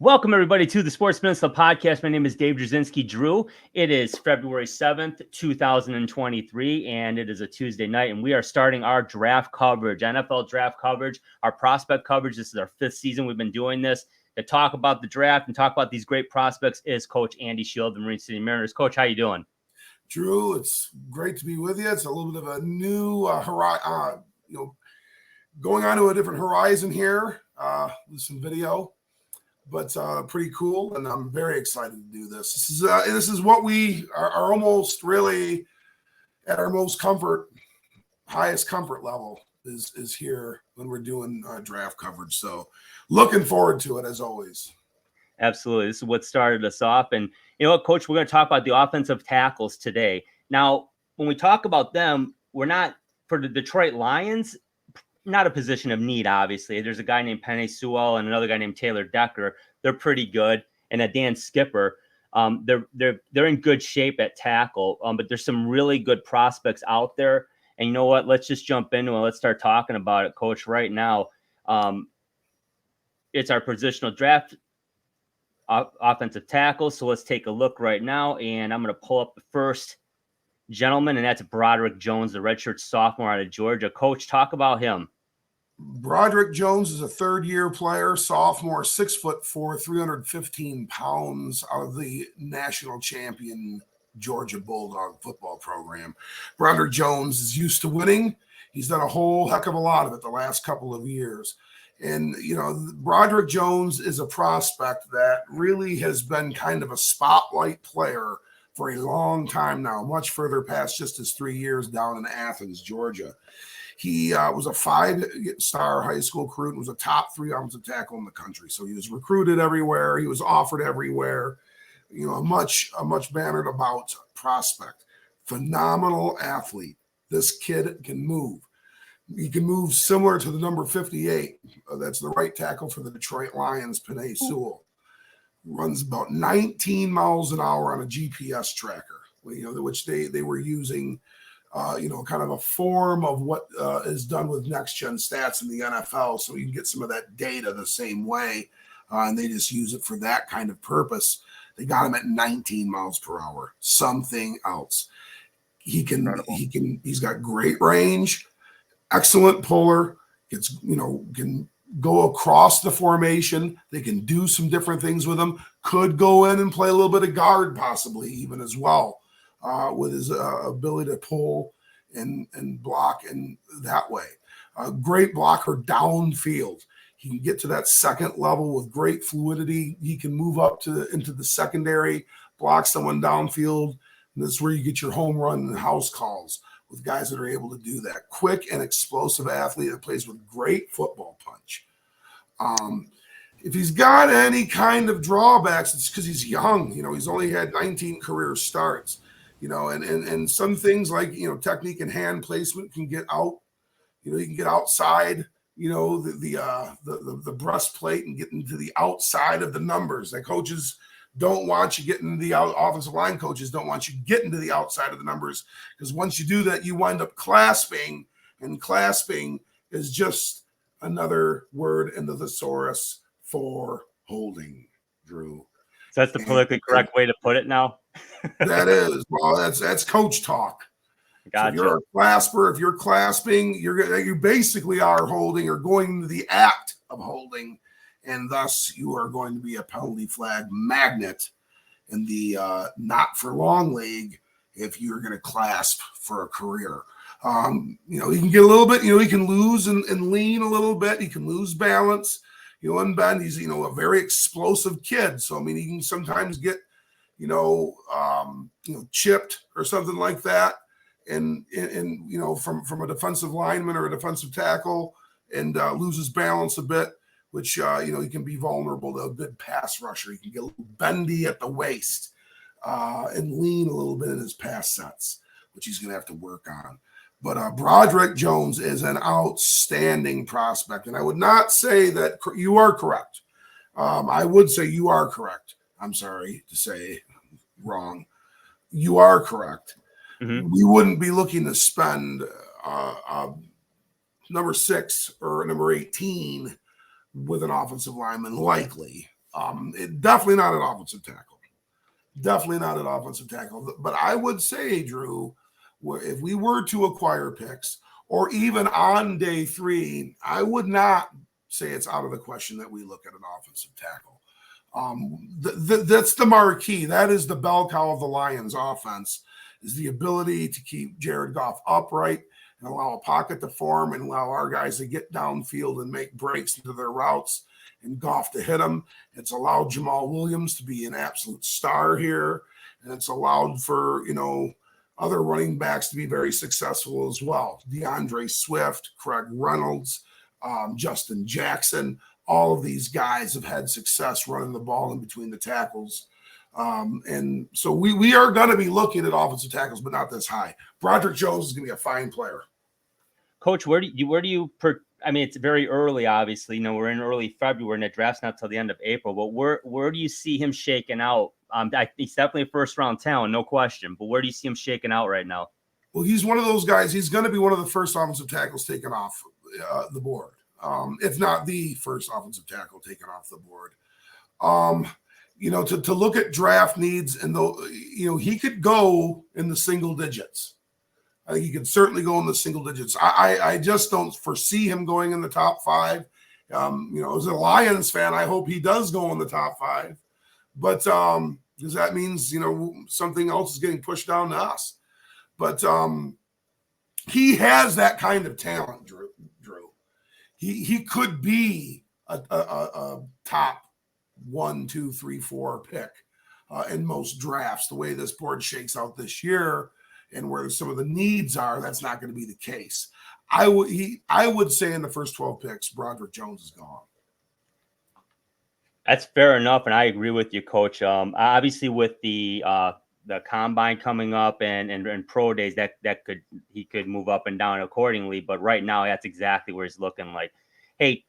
Welcome, everybody, to the Sports Peninsula podcast. My name is Dave Drzezinski. Drew, it is February 7th, 2023, and it is a Tuesday night, and we are starting our draft coverage, NFL draft coverage, our prospect coverage. This is our fifth season we've been doing this. To talk about the draft and talk about these great prospects is Coach Andy Shield, the Marine City Mariners. Coach, how you doing? Drew, it's great to be with you. It's a little bit of a new going on to a different horizon here with some video. But pretty cool, and I'm very excited to do this. This is what we are almost really at our highest comfort level is here when we're doing draft coverage. So looking forward to it as always. Absolutely. This is what started us off. And you know what, Coach, we're going to talk about the offensive tackles today. Now, when we talk about them, we're not, for the Detroit Lions, not a position of need, obviously. There's a guy named Penei Sewell and another guy named Taylor Decker. They're pretty good. And a Dan Skipper. They're in good shape at tackle. But there's some really good prospects out there. And you know what? Let's just jump into it. Let's start talking about it, Coach, right now. It's our positional draft offensive tackle. So let's take a look right now. And I'm going to pull up the first gentleman, and that's Broderick Jones, the redshirt sophomore out of Georgia. Coach, talk about him. Broderick Jones is a third-year player, sophomore, 6'4", 315 pounds, out of the national champion Georgia Bulldog football program. Broderick Jones is used to winning. He's done a whole heck of a lot of it the last couple of years. And, you know, Broderick Jones is a prospect that really has been kind of a spotlight player for a long time now, much further past just his 3 years down in Athens, Georgia. He was a 5-star high school recruit and was a top 3 offensive tackle in the country. So he was recruited everywhere. He was offered everywhere. You know, a much bannered about prospect. Phenomenal athlete. This kid can move. He can move similar to the number 58. That's the right tackle for the Detroit Lions, Penei Sewell. Runs about 19 miles an hour on a GPS tracker, which they were using, kind of a form of what is done with next gen stats in the NFL. So you can get some of that data the same way. And they just use it for that kind of purpose. They got him at 19 miles per hour, something else. He's got great range, excellent puller, can go across the formation. They can do some different things with him. Could go in and play a little bit of guard, possibly even as well, with his ability to pull and block in that way. A great blocker downfield. He can get to that second level with great fluidity. He can move up into the secondary, block someone downfield. And this is where you get your home run and house calls with guys that are able to do that. Quick and explosive athlete that plays with great football punch. If he's got any kind of drawbacks, it's because he's young. He's only had 19 career starts. And some things like, technique and hand placement can get out. You can get outside, the breastplate and get into the outside of the numbers. The coaches don't want you getting offensive line coaches don't want you getting to the outside of the numbers, because once you do that, you wind up clasping, and clasping is just another word in the thesaurus for holding, Drew. So that's the politically correct way to put it now? That is. Well, that's coach talk. Gotcha. So if you're a clasper, if you're clasping, you basically are holding or going into the act of holding. And thus, you are going to be a penalty flag magnet in the not for long league if you're going to clasp for a career. He can get a little bit, he can lose and lean a little bit. He can lose balance, unbend. He's, a very explosive kid. So, he can sometimes get, chipped or something like that. And from a defensive lineman or a defensive tackle and loses balance a bit, which, he can be vulnerable to a good pass rusher. He can get a little bendy at the waist and lean a little bit in his pass sets, which he's going to have to work on. But Broderick Jones is an outstanding prospect. And I would not say that you are correct. I would say you are correct. I'm sorry to say wrong. You are correct. Mm-hmm. We wouldn't be looking to spend number 6 or number 18 with an offensive lineman, likely. Definitely not an offensive tackle. Definitely not an offensive tackle. But I would say, Drew, if we were to acquire picks, or even on day 3, I would not say it's out of the question that we look at an offensive tackle. That's the marquee. That is the bell cow of the Lions offense, is the ability to keep Jared Goff upright and allow a pocket to form and allow our guys to get downfield and make breaks into their routes and Goff to hit them. It's allowed Jamal Williams to be an absolute star here. And it's allowed for, other running backs to be very successful as well. DeAndre Swift, Craig Reynolds, Justin Jackson, all of these guys have had success running the ball in between the tackles. And so we are going to be looking at offensive tackles, but not this high. Broderick Jones is going to be a fine player. Coach, I mean, it's very early, obviously. We're in early February and the draft's not till the end of April, but where do you see him shaking out? He's definitely a first round talent, no question, but where do you see him shaking out right now? Well, he's one of those guys. He's going to be one of the first offensive tackles taken off the board. If not the first offensive tackle taken off the board. To look at draft needs, and he could go in the single digits. I think he could certainly go in the single digits. I just don't foresee him going in the top 5. As a Lions fan, I hope he does go in the top 5. But because that means, something else is getting pushed down to us. But he has that kind of talent, Drew. He could be a top 1, 2, 3, 4 pick in most drafts. The way this board shakes out this year and where some of the needs are, that's not going to be the case. I would say in the first 12 picks, Broderick Jones is gone. That's fair enough, and I agree with you, Coach. Obviously, with the combine coming up and pro days, he could move up and down accordingly. But right now, that's exactly where he's looking like. Hey,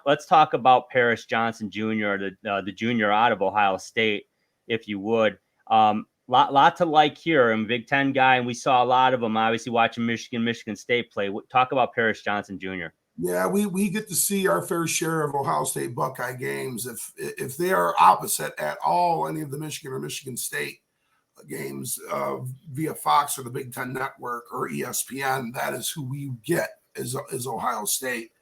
let's talk about Paris Johnson Jr., the junior out of Ohio State, if you would. Lot to like here. I'm a Big Ten guy, and we saw a lot of them. Obviously, watching Michigan State play. Talk about Paris Johnson Jr. Yeah, we get to see our fair share of Ohio State Buckeye games. If they are opposite at all, any of the Michigan or Michigan State games via Fox or the Big Ten Network or ESPN, that is who we get is Ohio State.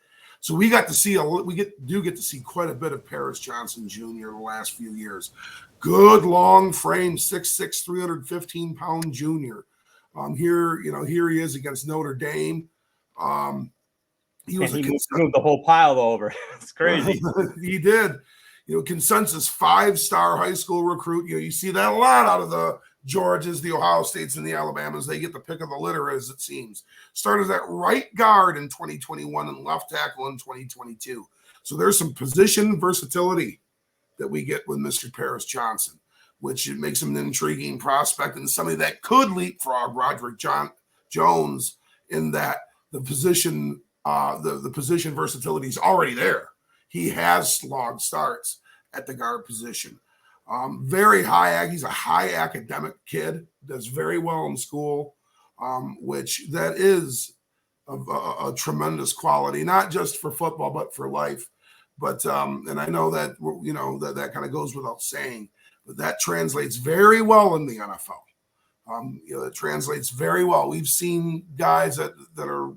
So we got to see do get to see quite a bit of Paris Johnson Jr. the last few years. Good long frame, 6'6", 315-pound junior. Here he is against Notre Dame. He moved the whole pile over. It's crazy. He did. Consensus 5-star high school recruit. You see that a lot out of the Georgias, the Ohio States, and the Alabamas. They get the pick of the litter, as it seems. Started at right guard in 2021 and left tackle in 2022. So there's some position versatility that we get with Mr. Paris Johnson, which makes him an intriguing prospect and somebody that could leapfrog Broderick Jones in that the position versatility is already there. He has slog starts at the guard position. Very high. He's a high academic kid. Does very well in school, which that is a tremendous quality, not just for football but for life. But and I know that that kind of goes without saying, but that translates very well in the NFL. It translates very well. We've seen guys that are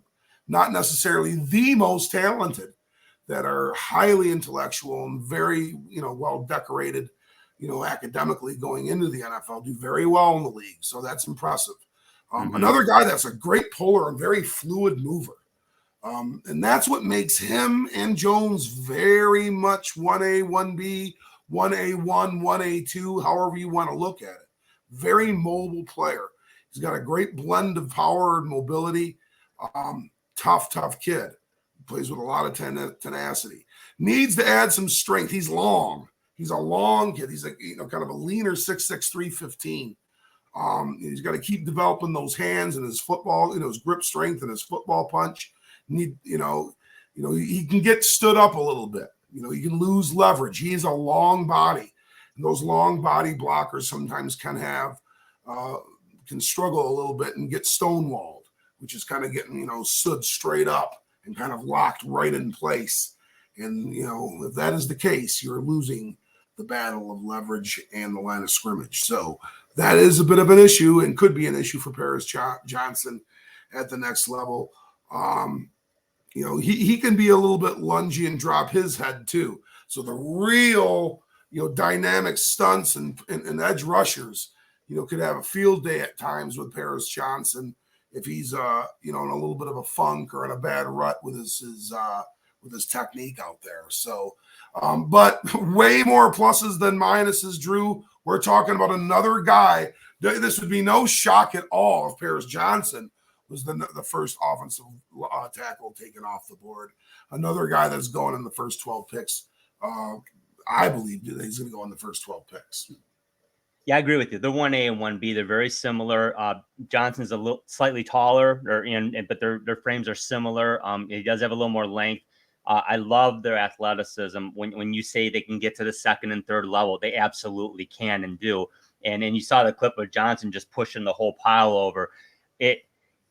not necessarily the most talented, that are highly intellectual and very, well decorated, academically going into the NFL, do very well in the league. So that's impressive. Another guy that's a great puller and very fluid mover. And that's what makes him and Jones very much 1A, 1B, 1A1, 1A2, however you want to look at it. Very mobile player. He's got a great blend of power and mobility. Tough kid. Plays with a lot of tenacity. Needs to add some strength. He's long. He's a long kid. He's kind of a leaner 6'6", 315. He's got to keep developing those hands and his football, his grip strength and his football punch. He can get stood up a little bit. He can lose leverage. He's a long body. And those long body blockers sometimes can struggle a little bit and get stonewalled, which is kind of getting, stood straight up and kind of locked right in place. And, if that is the case, you're losing the battle of leverage and the line of scrimmage. So that is a bit of an issue and could be an issue for Paris Johnson at the next level. He can be a little bit lungy and drop his head too. So the real, dynamic stunts and edge rushers, could have a field day at times with Paris Johnson if he's, in a little bit of a funk or in a bad rut with his technique out there. So, but way more pluses than minuses, Drew. We're talking about another guy. This would be no shock at all if Paris Johnson was the first offensive tackle taken off the board. Another guy that's going in the first 12 picks. I believe that he's going to go in the first 12 picks. Yeah, I agree with you. They're 1A and 1B. They're very similar. Johnson's a little slightly taller, but their frames are similar. He does have a little more length. I love their athleticism. When you say they can get to the second and third level, they absolutely can and do. And you saw the clip of Johnson just pushing the whole pile over. It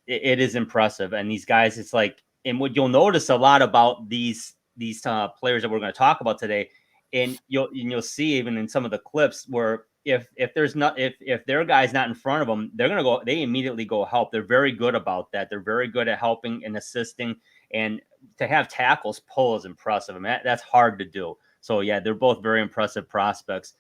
is impressive. And these guys, it's like, and what you'll notice a lot about these players that we're going to talk about today, and you'll see even in some of the clips where if their guy's not in front of them, they immediately go help. They're very good about that. They're very good at helping and assisting, and to have tackles pull is impressive. I mean, that's hard to do. So yeah, they're both very impressive prospects.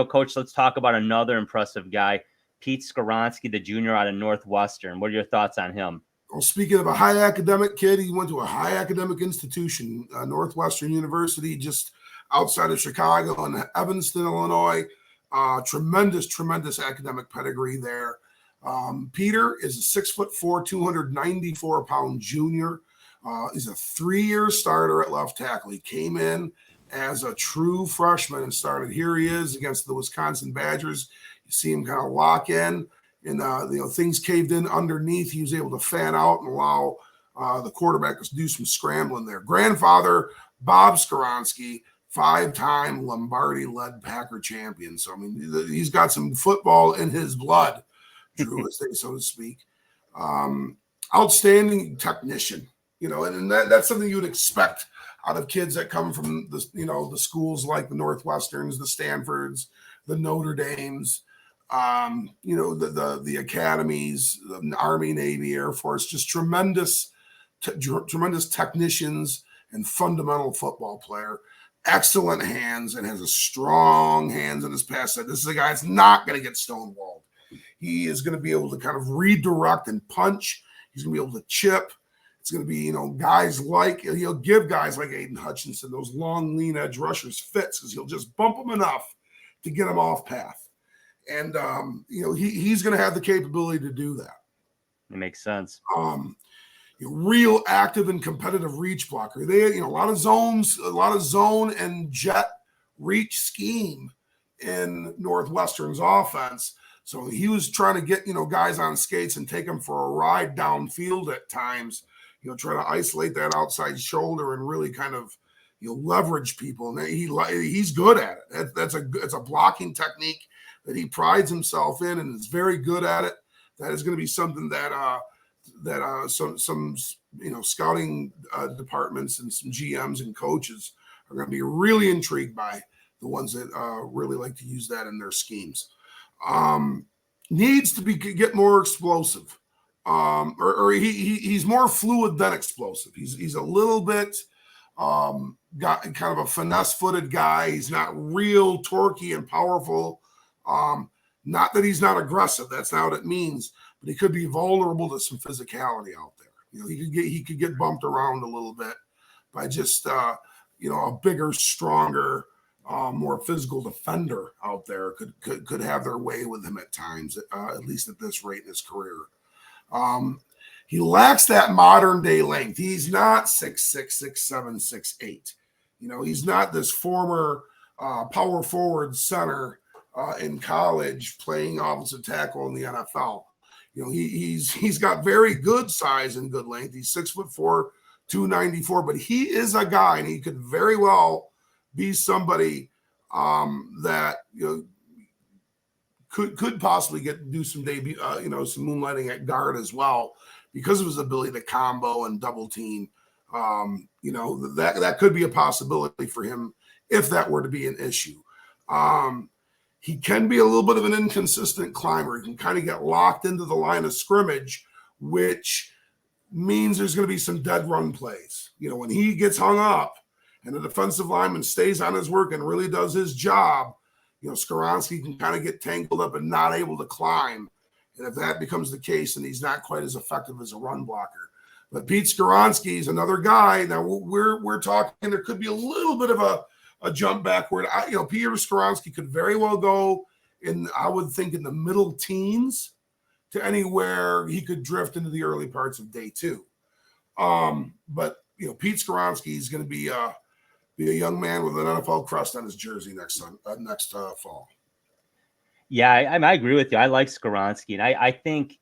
Coach, let's talk about another impressive guy, Pete Skoronski, the junior out of Northwestern. What are your thoughts on him? Well, speaking of a high academic kid, he went to a high academic institution, Northwestern University, just outside of Chicago in Evanston, Illinois. Tremendous academic pedigree there. Peter is a 6'4", 294-pound junior. He's a 3-year starter at left tackle. He came in as a true freshman and started. Here he is against the Wisconsin Badgers. You see him kind of lock in, and things caved in underneath. He was able to fan out and allow the quarterback to do some scrambling there. Grandfather, Bob Skoronski, 5-time Lombardi-led Packer champion. So, I mean, he's got some football in his blood, Drew, so to speak. Outstanding technician, and that's something you would expect out of kids that come from the schools like the Northwesterns, the Stanfords, the Notre Dames, the academies, the Army, Navy, Air Force, just tremendous technicians and fundamental football player. Excellent hands and has a strong hands in his pass set. This is a guy that's not going to get stonewalled. He is going to be able to kind of redirect and punch. He's going to be able to chip. It's going to be, guys like, he'll give guys like Aiden Hutchinson, those long, lean edge rushers fits because he'll just bump them enough to get them off path. And, he's going to have the capability to do that. It makes sense. Real active and competitive reach blocker. They, a lot of zone and jet reach scheme in Northwestern's offense. So he was trying to get, guys on skates and take them for a ride downfield at times, try to isolate that outside shoulder and really kind of, leverage people. And he's good at it. It's a blocking technique that he prides himself in and is very good at it. That is going to be something that some scouting departments and some GMs and coaches are going to be really intrigued by, the ones that really like to use that in their schemes. Needs to get more explosive, or he's more fluid than explosive. He's a little bit got kind of a finesse-footed guy. He's not real torquey and powerful. Not that he's not aggressive. That's not what it means. But he could be vulnerable to some physicality out there. He could get bumped around a little bit by just a bigger, stronger, more physical defender out there could have their way with him at times, at least at this rate in his career. He lacks that modern day length. He's not 6'6", 6'7", 6'8". He's not this former power forward center in college playing offensive tackle in the NFL. He's got very good size and good length. He's 6'4", 294, but he is a guy, and he could very well be somebody that could possibly do some debut, some moonlighting at guard as well, because of his ability to combo and double team. That could be a possibility for him if that were to be an issue. He can be a little bit of an inconsistent climber. He can kind of get locked into the line of scrimmage, which means there's going to be some dead run plays. When he gets hung up and the defensive lineman stays on his work and really does his job, Skoronski can kind of get tangled up and not able to climb. And if that becomes the case, then he's not quite as effective as a run blocker. But Pete Skoronski is another guy. Now we're talking, there could be a little bit of a jump backward. Peter Skoronski could very well go I would think in the middle teens to anywhere he could drift into the early parts of day 2. But Pete Skoronski is going to be a young man with an NFL crest on his jersey next fall. Yeah, I agree with you. I like Skoronski, and I think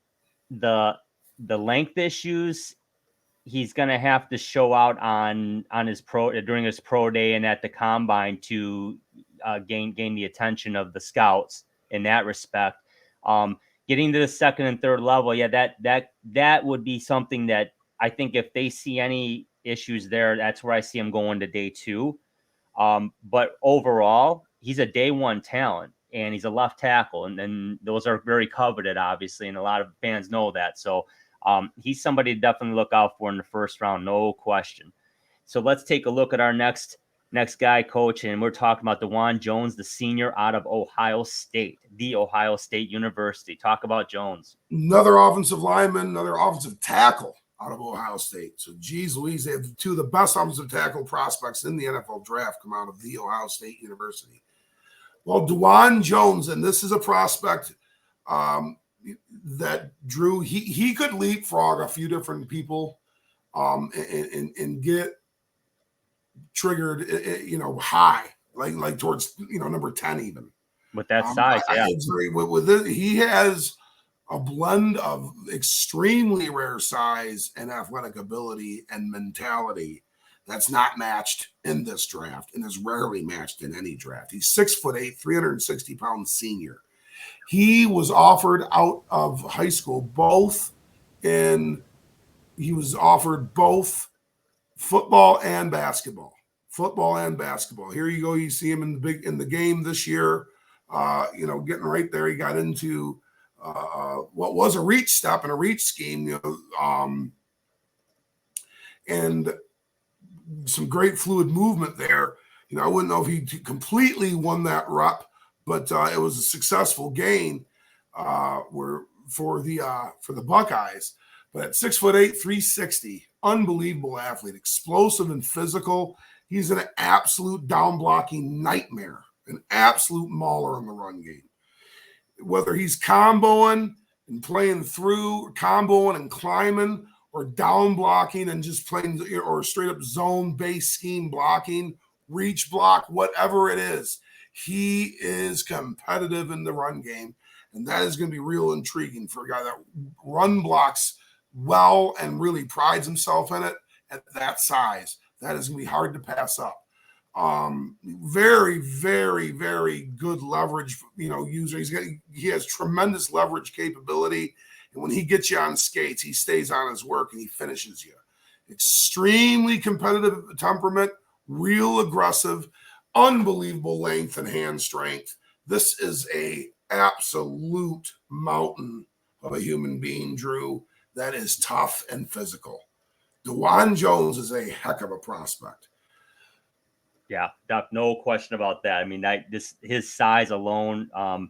the length issues he's going to have to show out on his during his pro day and at the combine to gain the attention of the scouts in that respect. Getting to the second and third level, yeah, that would be something that I think if they see any issues there, that's where I see him going to day 2. But overall, he's a day 1 talent, and he's a left tackle, and those are very coveted, obviously, and a lot of fans know that. So he's somebody to definitely look out for in the first round, no question. So let's take a look at our next guy, Coach, and we're talking about DeJuan Jones, the senior out of Ohio State, the Ohio State University. Talk about Jones. Another offensive lineman, another offensive tackle out of Ohio State. So, geez Louise, they have 2 of the best offensive tackle prospects in the NFL draft come out of the Ohio State University. Well, DeJuan Jones, and this is a prospect that Drew, he could leapfrog a few different people and get triggered, high, like towards, number 10 even. With that size, yeah. With it, he has a blend of extremely rare size and athletic ability and mentality that's not matched in this draft and is rarely matched in any draft. He's 6'8", 360-pound senior. He was offered out of high school he was offered both football and basketball. Here you go. You see him in the game this year, getting right there. He got into what was a reach step and a reach scheme, and some great fluid movement there. I wouldn't know if he completely won that rep, but it was a successful gain for the Buckeyes. But at 6'8", 360, unbelievable athlete, explosive and physical. He's an absolute down blocking nightmare, an absolute mauler in the run game. Whether he's comboing and playing through, comboing and climbing, or down blocking and just playing, or straight up zone-based scheme blocking, reach block, whatever it is, he is competitive in the run game. And that is going to be real intriguing for a guy that run blocks well and really prides himself in it at that size. That is going to be hard to pass up. Very, very, very good leverage, user. He has tremendous leverage capability. And when he gets you on skates, he stays on his work and he finishes you. Extremely competitive temperament, real aggressive, unbelievable length and hand strength. This is a absolute mountain of a human being, Drew, that is tough and physical. DeJuan Jones is a heck of a prospect. Yeah, no question about that. I mean, his size alone. I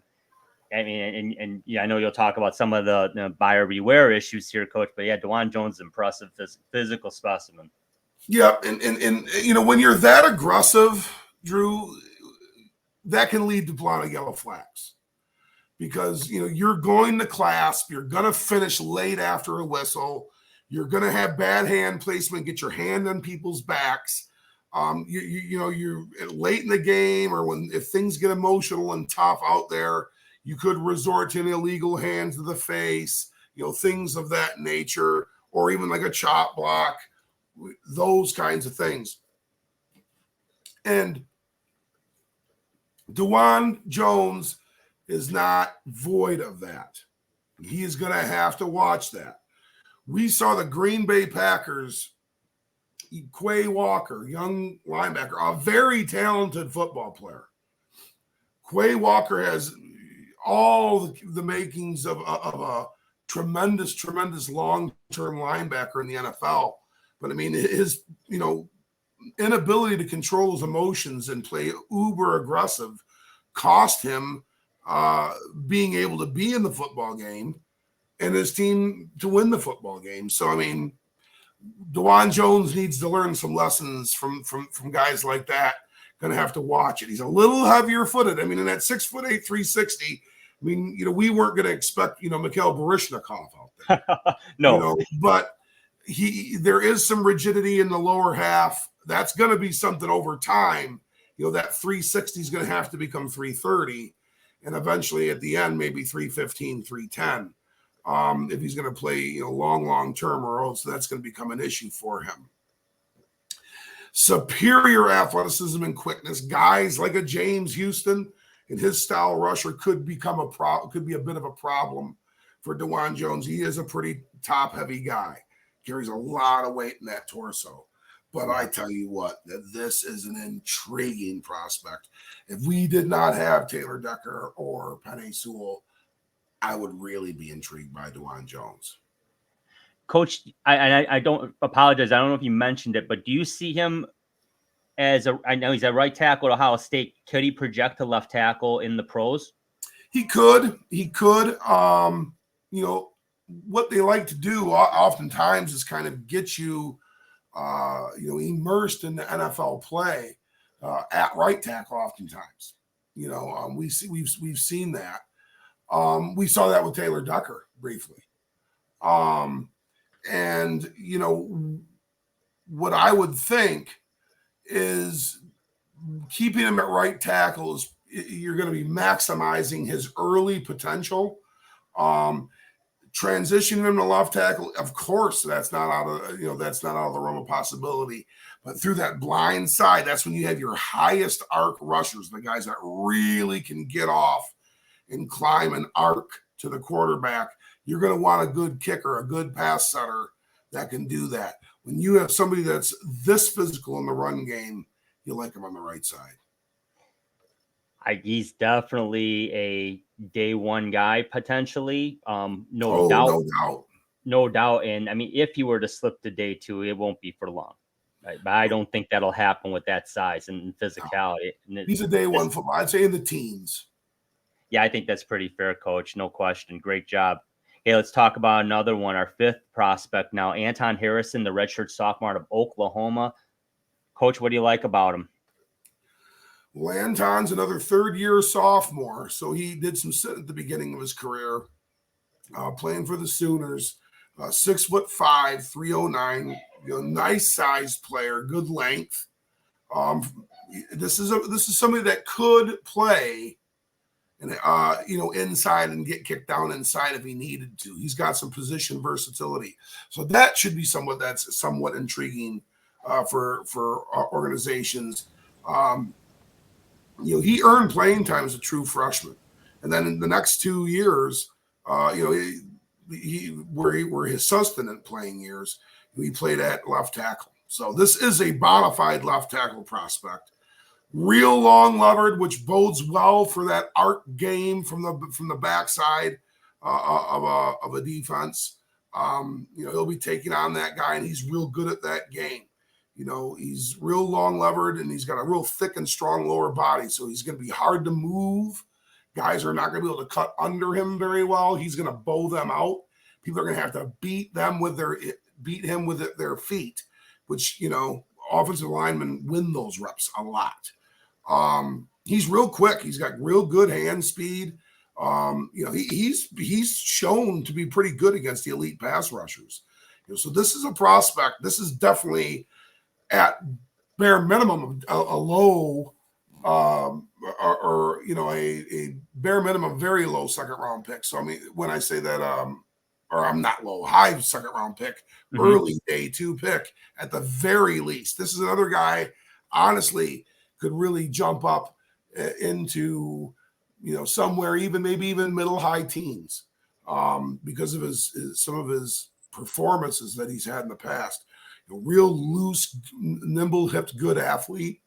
know you'll talk about some of the buyer beware issues here, Coach. But yeah, DeJuan Jones is impressive physical specimen. Yeah, and when you're that aggressive, Drew, that can lead to a lot of yellow flags. Because you're going to clasp, you're going to finish late after a whistle, you're going to have bad hand placement, get your hand on people's backs. You're late in the game, or if things get emotional and tough out there, you could resort to an illegal hand to the face, things of that nature, or even like a chop block, those kinds of things. And DeJuan Jones is not void of that. He is going to have to watch that. We saw the Green Bay Packers, Quay Walker, young linebacker, a very talented football player, Quay Walker has all the makings of a tremendous long-term linebacker in the NFL. But I mean, his inability to control his emotions and play uber aggressive cost him being able to be in the football game and his team to win the football game. So I mean, Dawand Jones needs to learn some lessons from guys like that. Going to have to watch it. He's a little heavier footed. I mean, in that 6'8", 360. I mean, we weren't going to expect Mikhail Baryshnikov out there. No, but there is some rigidity in the lower half. That's going to be something over time. That 360 is going to have to become 330, and eventually at the end maybe 315, 310. If he's going to play long term, or else that's going to become an issue for him. Superior athleticism and quickness, guys like a James Houston and his style rusher could be a bit of a problem for Dawand Jones. He is a pretty top heavy guy, carries a lot of weight in that torso. But I tell you what, this is an intriguing prospect. If we did not have Taylor Decker or Penei Sewell, I would really be intrigued by Dawand Jones. Coach, I don't apologize. I don't know if you mentioned it, but do you see him as I know he's a right tackle at Ohio State. Could he project to left tackle in the pros? He could. What they like to do oftentimes is kind of get you, immersed in the NFL play at right tackle. Oftentimes, we've seen that. We saw that with Taylor Decker briefly. And what I would think is keeping him at right tackle is you're going to be maximizing his early potential. Transitioning him to left tackle, of course, that's not out of the realm of possibility. But through that blind side, that's when you have your highest arc rushers, the guys that really can get off and climb an arc to the quarterback. You're going to want a good kicker, a good pass setter that can do that. When you have somebody that's this physical in the run game, you like him on the right side. He's definitely a day one guy, potentially. No doubt. And I mean, if he were to slip to day two, it won't be for long. Right? But I don't think that'll happen with that size and physicality. He's a day one football. I'd say in the teens. Yeah, I think that's pretty fair, Coach. No question. Great job. Okay, let's talk about another one, our fifth prospect now, Anton Harrison, the redshirt sophomore out of Oklahoma. Coach, what do you like about him? Well, Anton's another third-year sophomore, so he did some sit at the beginning of his career, playing for the Sooners. 6'5", 309, nice sized player, good length. This is somebody that could play and inside and get kicked down inside if he needed to. He's got some position versatility, so that should be somewhat intriguing for organizations. He earned playing time as a true freshman, and then in the next 2 years, he were his sustenance playing years. He played at left tackle, so this is a bona fide left tackle prospect. Real long levered, which bodes well for that arc game from the backside of a defense. He'll be taking on that guy, and he's real good at that game. He's real long levered, and he's got a real thick and strong lower body, so he's going to be hard to move. Guys are not going to be able to cut under him very well. He's going to bow them out. People are going to have to beat him with their feet, which offensive linemen win those reps a lot. He's real quick. He's got real good hand speed. He's shown to be pretty good against the elite pass rushers. So this is a prospect. This is definitely at bare minimum a low a bare minimum very low second round pick. So I mean, when I say that, or I'm not low, high second round pick, early day two pick at the very least. This is another guy, honestly, could really jump up into somewhere maybe even middle high teens because of some of his performances that he's had in the past. Real loose, nimble hipped, good athlete,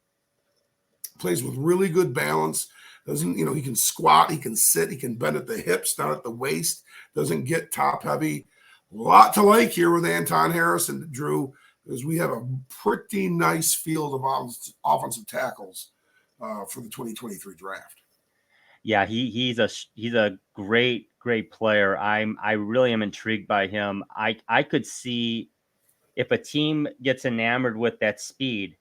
plays with really good balance. Doesn't, he can squat, he can sit, he can bend at the hips, not at the waist, doesn't get top heavy. A lot to like here with Anton Harrison, Drew, because we have a pretty nice field of offensive tackles for the 2023 draft. Yeah, he's a great player. I really am intrigued by him. I could see if a team gets enamored with that speed,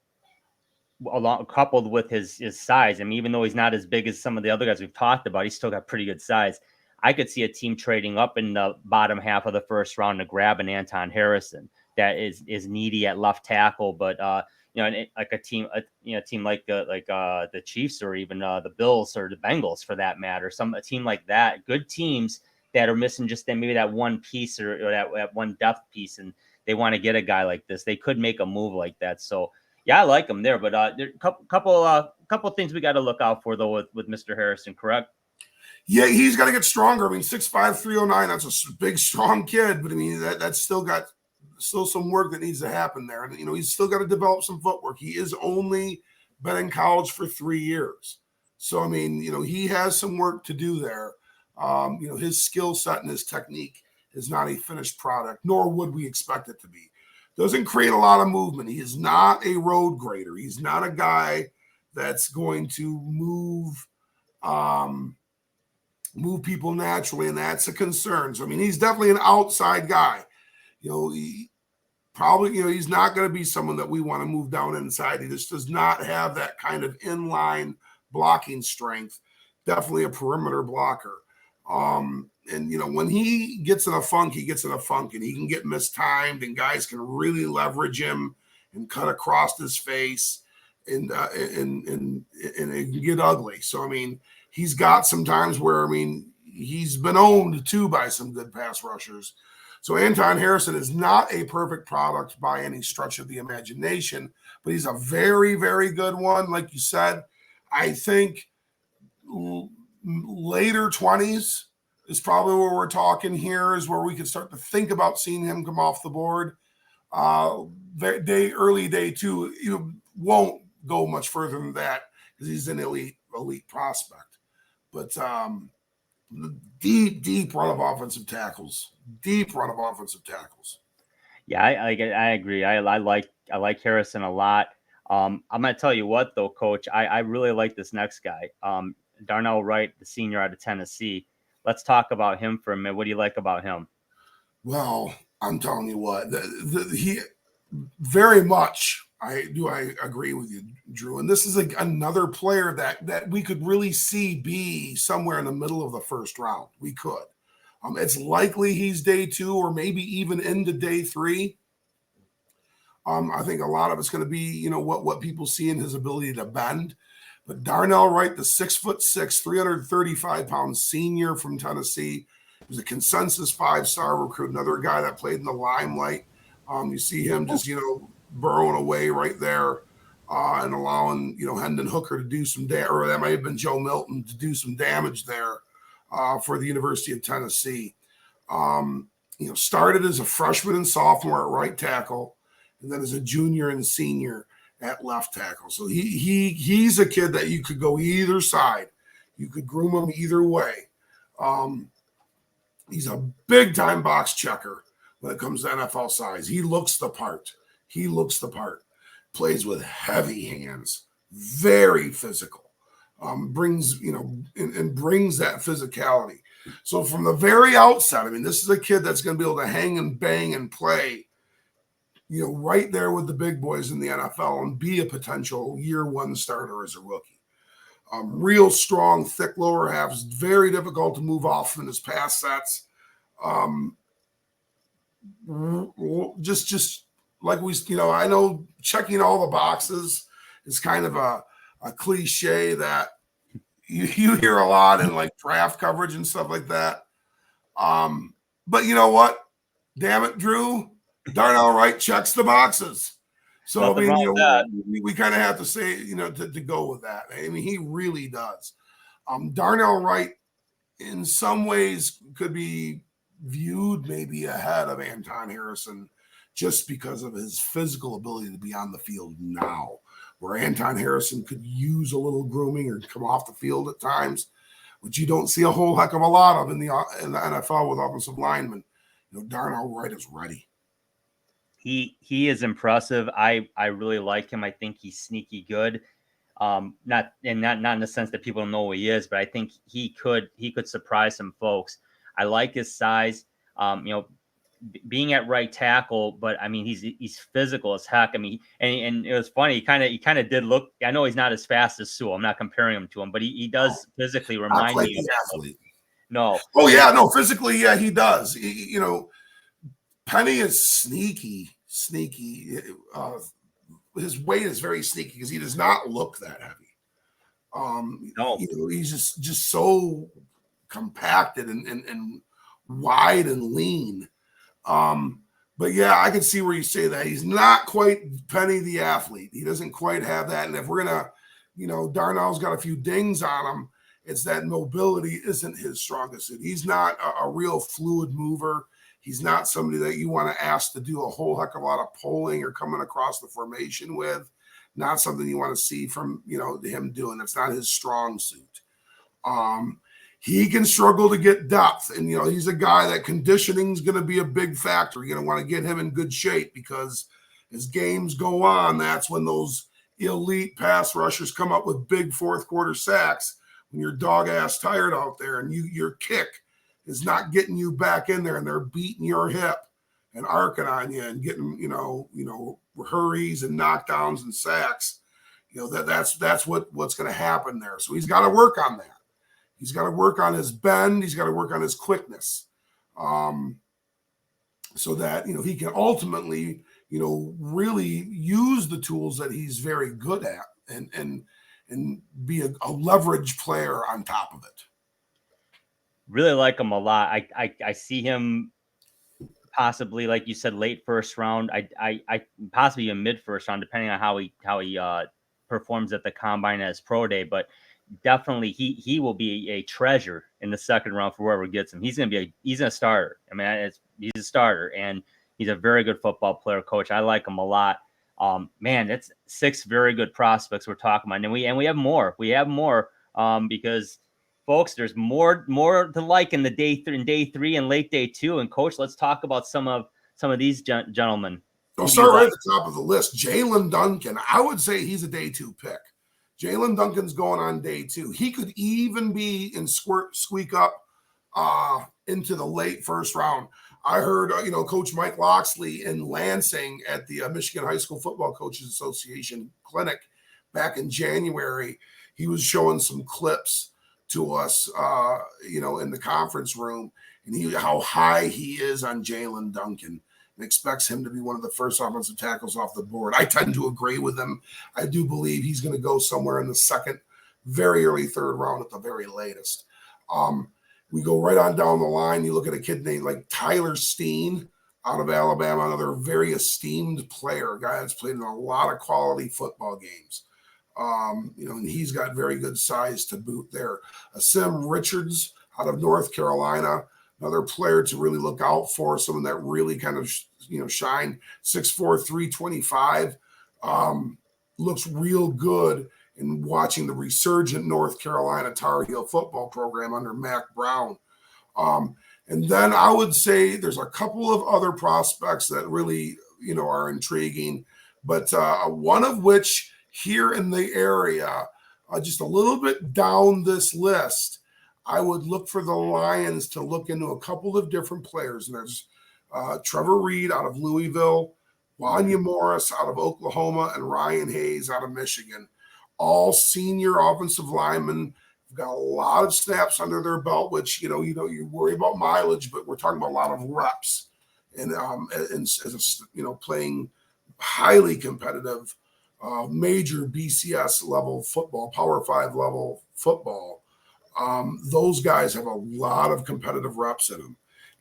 along coupled with his size. I mean, even though he's not as big as some of the other guys we've talked about, he's still got pretty good size. I could see a team trading up in the bottom half of the first round to grab an Anton Harrison that is needy at left tackle, but like a team like the Chiefs or even the Bills or the Bengals for that matter, a team like that, good teams that are missing just maybe that one piece or that one depth piece, and they want to get a guy like this, they could make a move like that. So yeah, I like him there, but there are couple things we got to look out for though with Mr. Harrison, correct? Yeah, he's got to get stronger. I mean, 6'5", 309, that's a big, strong kid, but I mean, that's still some work that needs to happen there. And, he's still got to develop some footwork. He is only been in college for 3 years. So, I mean, he has some work to do there. His skill set and his technique is not a finished product, nor would we expect it to be. Doesn't create a lot of movement. He is not a road grader. He's not a guy that's going to move people naturally, and that's a concern. So, I mean, he's definitely an outside guy. He probably, he's not going to be someone that we want to move down inside. He just does not have that kind of inline blocking strength. Definitely a perimeter blocker. And, when he gets in a funk, he gets in a funk, and he can get mistimed, and guys can really leverage him and cut across his face, and it can get ugly. So, I mean, he's got some times where, I mean, he's been owned too by some good pass rushers. So Anton Harrison is not a perfect product by any stretch of the imagination, but he's a very, very good one. Like you said, I think later 20s is probably where we're talking here, is where we can start to think about seeing him come off the board. Early day two, won't go much further than that because he's an elite prospect. But deep run of offensive tackles. Yeah, I agree. I like Harrison a lot. I'm gonna tell you what though, Coach, I really like this next guy, Darnell Wright, the senior out of Tennessee. Let's talk about him for a minute. What do you like about him? Well, I'm telling you what, he very much. I agree with you, Drew. And this is another player that we could really see be somewhere in the middle of the first round. We could. It's likely he's day 2 or maybe even into day 3. I think a lot of it's going to be, what people see in his ability to bend. But Darnell Wright, the 6'6", 335-pound senior from Tennessee, was a consensus 5-star recruit. Another guy that played in the limelight. You see him just, burrowing away right there and allowing, Hendon Hooker to do some damage, or that might have been Joe Milton, to do some damage there for the University of Tennessee. Started as a freshman and sophomore at right tackle, and then as a junior and senior at left tackle. So he's a kid that you could go either side. You could groom him either way. He's a big-time box checker when it comes to NFL size. He looks the part. Plays with heavy hands. Very physical. Brings that physicality. So from the very outset, I mean, this is a kid that's going to be able to hang and bang and play, right there with the big boys in the NFL and be a potential year 1 starter as a rookie. Real strong, thick lower halves, very difficult to move off in his pass sets. Just like I know checking all the boxes is kind of a cliche that you hear a lot in like draft coverage and stuff like that. But you know what? Damn it, Drew, Darnell Wright checks the boxes. So Nothing I mean, we kind of have to say, to go with that. I mean, he really does. Darnell Wright, in some ways, could be viewed maybe ahead of Anton Harrison just because of his physical ability to be on the field now. where Anton Harrison could use a little grooming or come off the field at times, which you don't see a whole heck of a lot of in the NFL with offensive linemen. Darnell Wright is ready. He is impressive. I really like him. I think he's sneaky good. Not in the sense that people don't know who he is, but I think he could surprise some folks. I like his size. Being at right tackle, but I mean he's physical as heck. I mean, and it was funny. He kind of did look. I know he's not as fast as Sewell. I'm not comparing him to him, but he does physically remind me of athlete. No. Oh yeah, no, physically, yeah, he does. Penny is sneaky. His weight is very sneaky because he does not look that heavy. No. He's just so compacted and wide and lean. But yeah, I can see where you say that. He's not quite Penny the athlete. He doesn't quite have that. And if we're gonna, Darnell's got a few dings on him, it's that mobility isn't his strongest suit. He's not a real fluid mover. He's not somebody that you want to ask to do a whole heck of a lot of pulling or coming across the formation with. Not something you want to see from, him doing. It's not his strong suit. He can struggle to get depth. And, he's a guy that conditioning is going to be a big factor. You're going to want to get him in good shape because as games go on, that's when those elite pass rushers come up with big fourth quarter sacks when you're dog ass tired out there and your kick is not getting you back in there and they're beating your hip and arcing on you and getting, hurries and knockdowns and sacks. That's what's going to happen there. So he's got to work on that. He's got to work on his bend. He's got to work on his quickness, so that he can ultimately really use the tools that he's very good at and be a leverage player on top of it. Really like him a lot. I see him possibly, like you said, late first round. I possibly a mid first round, depending on how he performs at the combine as pro day. But definitely he will be a treasure in the second round for whoever gets him. He's a starter. I mean, he's a starter and he's a very good football player, coach. I like him a lot. Man, that's 6 very good prospects we're talking about. And we have more. We have more because folks, there's more to like in day 3 and late day 2. And coach, let's talk about some of these gentlemen. I'll start right at the top of the list. Jaelyn Duncan. I would say he's a day 2 pick. Jaelyn Duncan's going on day 2. He could even be in squeak up into the late first round. I heard, Coach Mike Loxley in Lansing at the Michigan High School Football Coaches Association clinic back in January. He was showing some clips to us, in the conference room, and how high he is on Jaelyn Duncan and expects him to be one of the first offensive tackles off the board. I tend to agree with him. I do believe he's going to go somewhere in the second, very early third round at the very latest. We go right on down the line. You look at a kid named like Tyler Steen out of Alabama, another very esteemed player, a guy that's played in a lot of quality football games. And he's got very good size to boot there. Asim Richards out of North Carolina, another player to really look out for, someone that really kind of, shine. 6'4", 325, looks real good in watching the resurgent North Carolina Tar Heel football program under Mack Brown. And then I would say there's a couple of other prospects that really, are intriguing, but one of which here in the area, just a little bit down this list, I would look for the Lions to look into a couple of different players. And there's Trevor Reed out of Louisville, Wanya Morris out of Oklahoma, and Ryan Hayes out of Michigan. All senior offensive linemen. Got a lot of snaps under their belt, which, you worry about mileage, but we're talking about a lot of reps. And playing highly competitive major BCS level football, Power 5 level football. Those guys have a lot of competitive reps in them,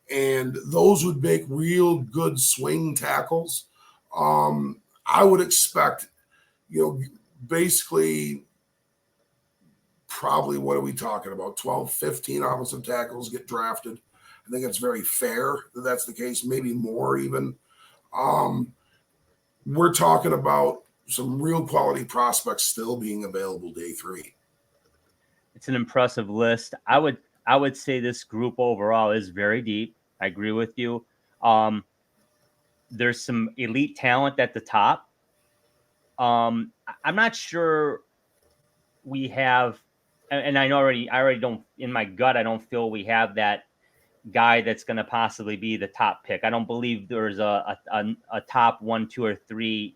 and those would make real good swing tackles. I would expect, basically probably, what are we talking about? 12, 15 offensive tackles get drafted. I think it's very fair that that's the case, maybe more even. We're talking about some real quality prospects still being available day 3. It's an impressive list. I would say this group overall is very deep. I agree with you. There's some elite talent at the top. I'm not sure we have, and I already don't, in my gut, I don't feel we have that guy that's going to possibly be the top pick. I don't believe there's a top 1, 2, or 3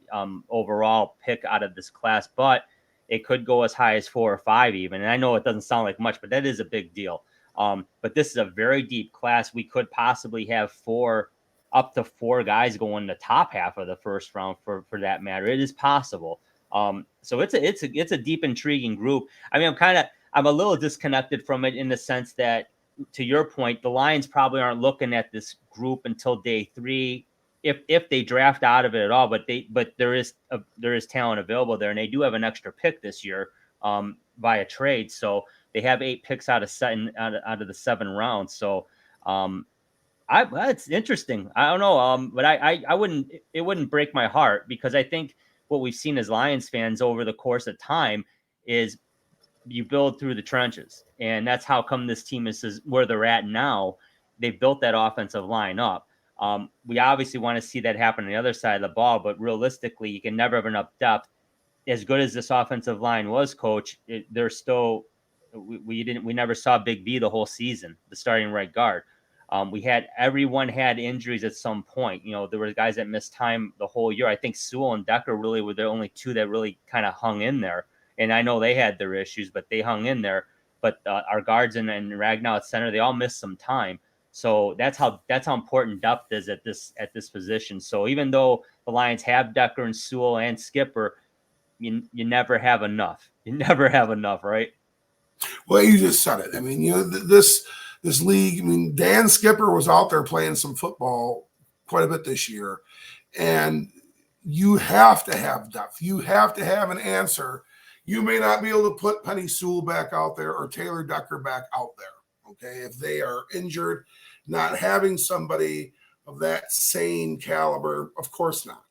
overall pick out of this class, but it could go as high as 4 or 5 even. And I know it doesn't sound like much, but that is a big deal. But this is a very deep class. We could possibly have up to 4 guys go in the top half of the first round for that matter. It is possible. So it's a deep, intriguing group. I mean, I'm a little disconnected from it in the sense that, to your point, the Lions probably aren't looking at this group until day 3, if they draft out of it at all. But there is talent available there, and they do have an extra pick this year via trade. So they have 8 picks out of the 7 rounds. So it's interesting. I don't know, but I wouldn't. It wouldn't break my heart, because I think what we've seen as Lions fans over the course of time is you build through the trenches, and that's how come this team is where they're at now. They've built that offensive line up. We obviously want to see that happen on the other side of the ball, but realistically, you can never have enough depth. As good as this offensive line was, Coach, they're still we never saw Big V the whole season, the starting right guard. Everyone had injuries at some point. You know, there were guys that missed time the whole year. I think Sewell and Decker really were the only 2 that really kind of hung in there. And I know they had their issues, but they hung in there. But our guards and Ragnow at center, they all missed some time. So that's how important depth is at this position. So even though the Lions have Decker and Sewell and Skipper, you never have enough. You never have enough, right? Well, you just said it. I mean, you know, this league. I mean, Dan Skipper was out there playing some football quite a bit this year, and you have to have depth. You have to have an answer. You may not be able to put Penny Sewell back out there or Taylor Decker back out there, okay, if they are injured. Not having somebody of that same caliber, of course not.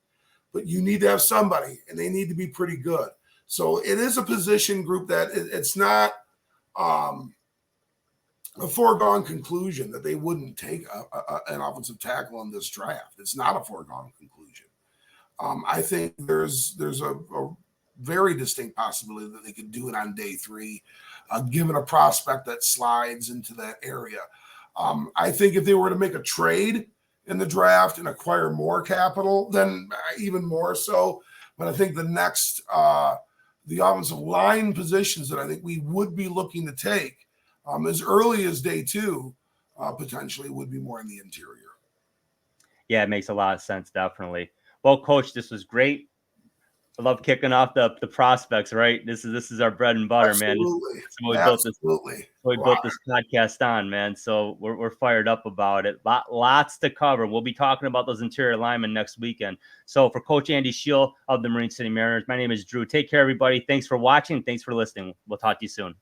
But you need to have somebody, and they need to be pretty good. So it is a position group that it's not a foregone conclusion that they wouldn't take an offensive tackle in this draft. It's not a foregone conclusion. I think there's a very distinct possibility that they could do it on day 3, given a prospect that slides into that area. I think if they were to make a trade in the draft and acquire more capital, then even more so. But I think the next, the offensive line positions that I think we would be looking to take as early as day 2, potentially would be more in the interior. Yeah, it makes a lot of sense, definitely. Well, Coach, this was great. I love kicking off the prospects, right? This is our bread and butter, Absolutely. man. We built this podcast on, man. So we're fired up about it. Lots to cover. We'll be talking about those interior linemen next weekend. So for Coach Andy Scheel of the Marine City Mariners, my name is Drew. Take care, everybody. Thanks for watching. Thanks for listening. We'll talk to you soon.